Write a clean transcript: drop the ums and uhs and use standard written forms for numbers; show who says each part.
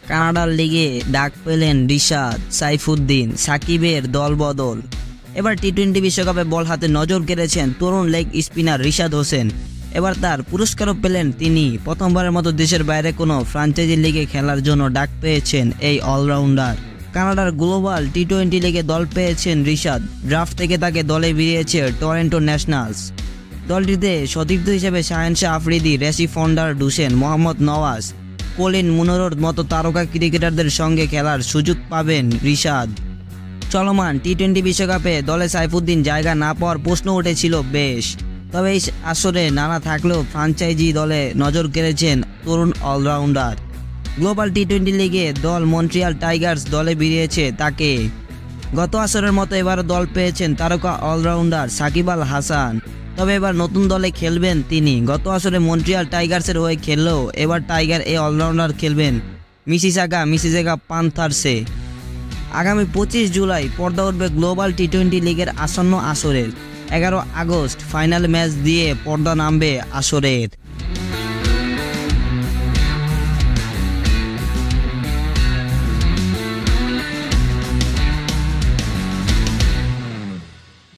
Speaker 1: কানাডার লিগে ডাক পেলেন রিশাদ, সাইফুদ্দিন, সাকিবের দলবদল। এবার টি-20 বিশ্বকাপে বল হাতে নজর কেড়েছেন তরুণ লেগ স্পিনার রিশাদ হোসেন। এবার তার পুরস্কারও পেলেন তিনি। প্রথমবারের মতো দেশের বাইরে কোনো ফ্র্যাঞ্চাইজি লিগে খেলার জন্য ডাক পেয়েছেন এই অলরাউন্ডার। কানাডার গ্লোবাল টি-20 লিগে দল পেয়েছেন রিশাদ। ড্রাফট থেকে তাকে দলে ভিড়িয়েছে টরন্টো ন্যাশনালস। দলটিতে সতীর্থ হিসেবে শাহেনশাহ আফ্রিদি, রেসি ফন্ডার ডুসেন, মোহাম্মদ নওয়াজ, কলিন মুনরোর মতো তারকা ক্রিকেটারদের সঙ্গে খেলার সুযোগ পাবেন রিশাদ। চলমান টি-20 বিশ্বকাপে দলে সাইফুদ্দিন জায়গা না পাওয়ার প্রশ্ন উঠেছিল বেশ। তবে এই আসরে নানা থাকলেও ফ্র্যাঞ্চাইজি দলে নজর কেড়েছেন তরুণ অলরাউন্ডার। গ্লোবাল টি-20 লিগে দল মন্ট্রিয়াল টাইগার্স দলে ভিড়িয়েছে তাকে। গত আসরের মতো এবারও দল পেয়েছেন তারকা অলরাউন্ডার সাকিব আল হাসান। তবে এবার নতুন দলে খেলবেন তিনি। গত আসরে মন্ট্রিয়াল টাইগার্সের হয়ে খেললেও এবার টাইগার এই অলরাউন্ডার খেলবেন মিসিসেগা পান্থার্সে। আগামী 25 জুলাই পর্দা উঠবে গ্লোবাল টি-20 লিগের আসন্ন আসরের। 11 আগস্ট ফাইনাল ম্যাচ দিয়ে পর্দা নামবে আসরের।